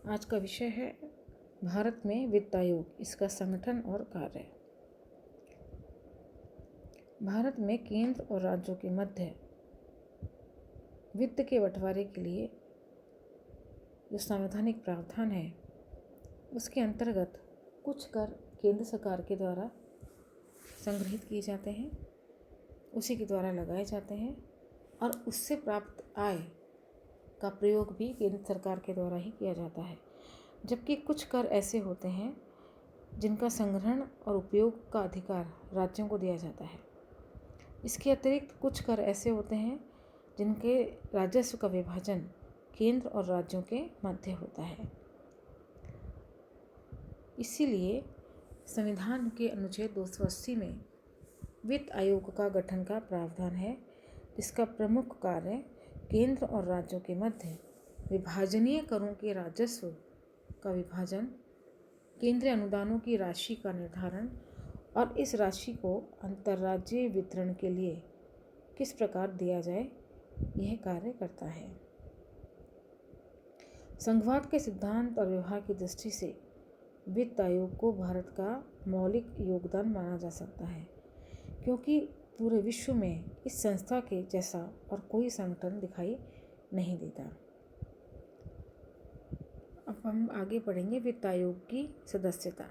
आज का विषय है भारत में वित्त आयोग, इसका संगठन और कार्य। भारत में केंद्र और राज्यों के मध्य वित्त के बंटवारे के लिए जो संवैधानिक प्रावधान है उसके अंतर्गत कुछ कर केंद्र सरकार के द्वारा संग्रहित किए जाते हैं, उसी के द्वारा लगाए जाते हैं और उससे प्राप्त आय का प्रयोग भी केंद्र सरकार के द्वारा ही किया जाता है। जबकि कुछ कर ऐसे होते हैं जिनका संग्रहण और उपयोग का अधिकार राज्यों को दिया जाता है। इसके अतिरिक्त कुछ कर ऐसे होते हैं जिनके राजस्व का विभाजन केंद्र और राज्यों के मध्य होता है। इसीलिए संविधान के अनुच्छेद 280 में वित्त आयोग का गठन का प्रावधान है, जिसका प्रमुख कार्य केंद्र और राज्यों के मध्य विभाजनीय करों के राजस्व का विभाजन, केंद्रीय अनुदानों की राशि का निर्धारण और इस राशि को अंतर्राज्यीय वितरण के लिए किस प्रकार दिया जाए, यह कार्य करता है। संघवाद के सिद्धांत और व्यवहार की दृष्टि से वित्त आयोग को भारत का मौलिक योगदान माना जा सकता है, क्योंकि पूरे विश्व में इस संस्था के जैसा और कोई संगठन दिखाई नहीं देता। अब हम आगे पढ़ेंगे वित्त आयोग की सदस्यता।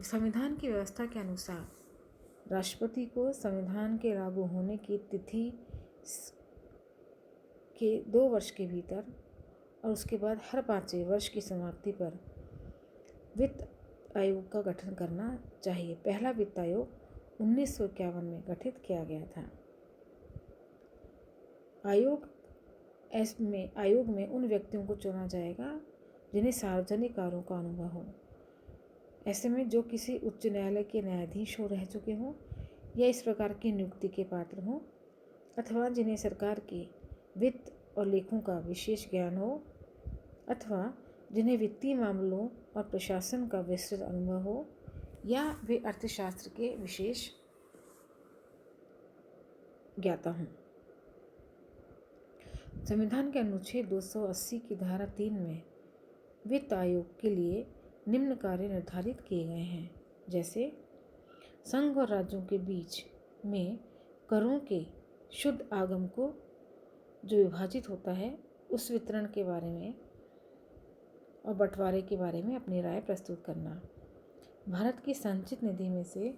संविधान की व्यवस्था के अनुसार राष्ट्रपति को संविधान के लागू होने की तिथि के 2 वर्ष के भीतर और उसके बाद हर 5वें वर्ष की समाप्ति पर वित्त आयोग का गठन करना चाहिए। पहला वित्त आयोग 1951 में गठित किया गया था। आयोग में उन व्यक्तियों को चुना जाएगा जिन्हें सार्वजनिक कार्यों का अनुभव हो। ऐसे में जो किसी उच्च न्यायालय के न्यायाधीश हो रह चुके हों या इस प्रकार की नियुक्ति के पात्र हों, अथवा जिन्हें सरकार के वित्त और लेखों का विशेष ज्ञान हो, अथवा जिन्हें वित्तीय मामलों और प्रशासन का विस्तृत अनुभव हो, या वे अर्थशास्त्र के विशेष ज्ञाता हों। संविधान के अनुच्छेद 280 की धारा 3 में वित्त आयोग के लिए निम्न कार्य निर्धारित किए गए हैं, जैसे संघ और राज्यों के बीच में करों के शुद्ध आगम को जो विभाजित होता है उस वितरण के बारे में और बंटवारे के बारे में अपनी राय प्रस्तुत करना। भारत की संचित निधि में से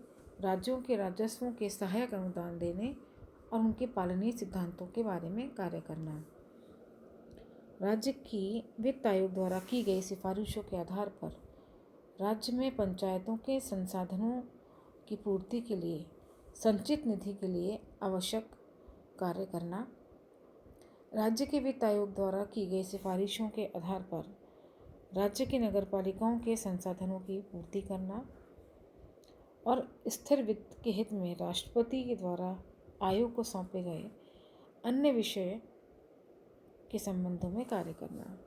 राज्यों के राजस्वों के सहायक अनुदान देने और उनके पालनीय सिद्धांतों के बारे में कार्य करना। राज्य की वित्त आयोग द्वारा की गई सिफारिशों के आधार पर राज्य में पंचायतों के संसाधनों की पूर्ति के लिए संचित निधि के लिए आवश्यक कार्य करना। राज्य के वित्त आयोग द्वारा की गई सिफारिशों के आधार पर राज्य की नगरपालिकाओं के संसाधनों की पूर्ति करना और स्थिर वित्त के हित में राष्ट्रपति के द्वारा आयोग को सौंपे गए अन्य विषय के संबंधों में कार्य करना।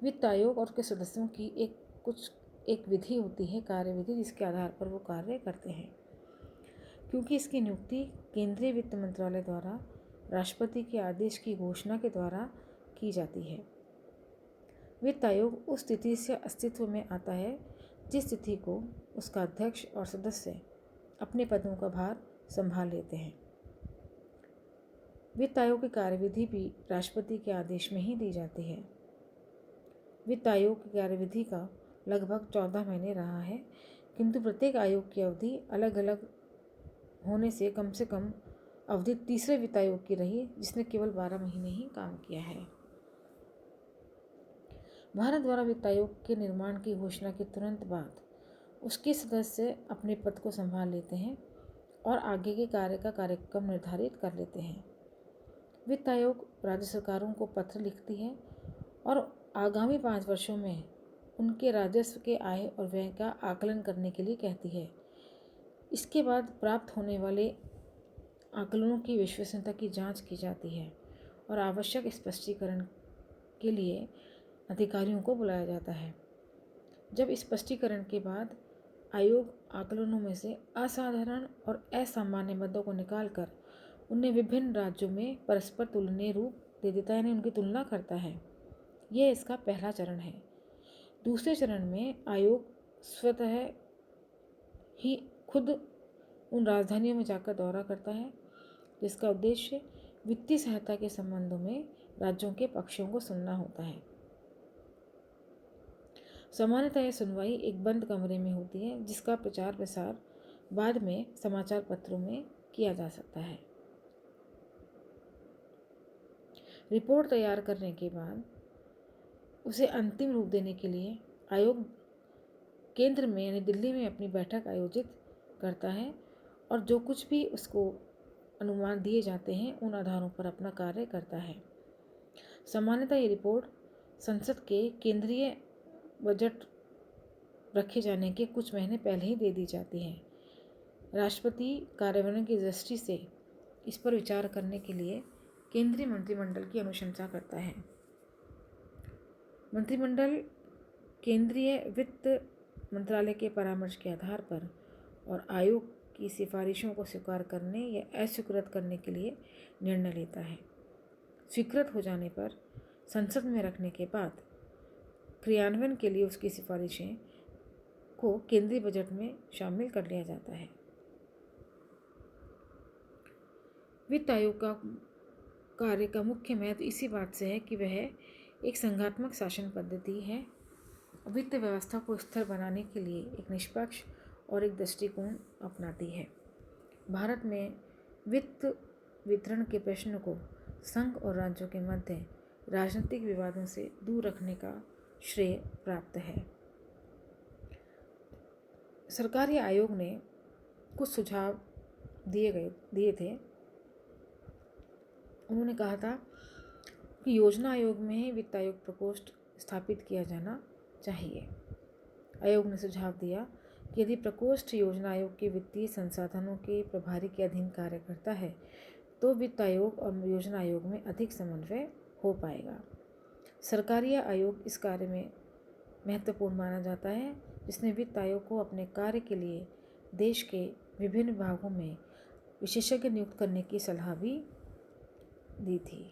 वित्त आयोग और के सदस्यों की एक विधि होती है, कार्य विधि, जिसके आधार पर वो कार्य करते हैं। क्योंकि इसकी नियुक्ति केंद्रीय वित्त मंत्रालय द्वारा राष्ट्रपति के आदेश की घोषणा के द्वारा की जाती है। वित्त आयोग उस तिथि से अस्तित्व में आता है जिस तिथि को उसका अध्यक्ष और सदस्य अपने पदों का भार संभाल लेते हैं। वित्त आयोग की कार्यविधि भी राष्ट्रपति के आदेश में ही दी जाती है। वित्त आयोग की कार्यविधि का लगभग 14 महीने रहा है, किंतु प्रत्येक आयोग की अवधि अलग अलग होने से कम अवधि तीसरे वित्त आयोग की रही, जिसने केवल 12 महीने ही काम किया है। भारत द्वारा वित्त आयोग के निर्माण की घोषणा के तुरंत बाद उसके सदस्य अपने पद को संभाल लेते हैं और आगे के कार्य का कार्यक्रम निर्धारित कर लेते हैं। वित्त आयोग राज्य सरकारों को पत्र लिखती है और आगामी 5 वर्षों में उनके राजस्व के आय और व्यय का आकलन करने के लिए कहती है। इसके बाद प्राप्त होने वाले आकलनों की विश्वसनीयता की जांच की जाती है और आवश्यक स्पष्टीकरण के लिए अधिकारियों को बुलाया जाता है। जब स्पष्टीकरण के बाद आयोग आकलनों में से असाधारण और असामान्य मदों को निकालकर उन्हें विभिन्न राज्यों में परस्पर तुलनीय रूप दे देता है, यानी उनकी तुलना करता है। यह इसका पहला चरण है। दूसरे चरण में आयोग स्वतः ही खुद उन राजधानियों में जाकर दौरा करता है, जिसका उद्देश्य वित्तीय सहायता के संबंधों में राज्यों के पक्षों को सुनना होता है। सामान्यतः यह सुनवाई एक बंद कमरे में होती है, जिसका प्रचार प्रसार बाद में समाचार पत्रों में किया जा सकता है। रिपोर्ट तैयार करने के बाद उसे अंतिम रूप देने के लिए आयोग केंद्र में यानी दिल्ली में अपनी बैठक आयोजित करता है और जो कुछ भी उसको अनुमान दिए जाते हैं उन आधारों पर अपना कार्य करता है। सामान्यतः ये रिपोर्ट संसद के केंद्रीय बजट रखे जाने के कुछ महीने पहले ही दे दी जाती है। राष्ट्रपति कार्यान्वयन की दृष्टि से इस पर विचार करने के लिए केंद्रीय मंत्रिमंडल की अनुशंसा करता है। मंत्रिमंडल केंद्रीय वित्त मंत्रालय के परामर्श के आधार पर और आयोग की सिफारिशों को स्वीकार करने या अस्वीकृत करने के लिए निर्णय लेता है। स्वीकृत हो जाने पर संसद में रखने के बाद क्रियान्वयन के लिए उसकी सिफारिशें को केंद्रीय बजट में शामिल कर लिया जाता है। वित्त आयोग का कार्य का मुख्य महत्व इसी बात से है कि वह एक संघात्मक शासन पद्धति है। वित्त व्यवस्था को स्थिर बनाने के लिए एक निष्पक्ष और एक दृष्टिकोण अपनाती है। भारत में वित्त वितरण के प्रश्न को संघ और राज्यों के मध्य राजनीतिक विवादों से दूर रखने का श्रेय प्राप्त है। सरकारी आयोग ने कुछ सुझाव दिए थे। उन्होंने कहा था कि योजना आयोग में ही वित्त आयोग प्रकोष्ठ स्थापित किया जाना चाहिए। आयोग ने सुझाव दिया कि यदि प्रकोष्ठ योजना आयोग के वित्तीय संसाधनों के प्रभारी के अधीन कार्य करता है तो वित्त आयोग और योजना आयोग में अधिक समन्वय हो पाएगा। सरकारी आयोग इस कार्य में महत्वपूर्ण माना जाता है, जिसने वित्त आयोग को अपने कार्य के लिए देश के विभिन्न भागों में विशेषज्ञ नियुक्त करने की सलाह भी दी थी।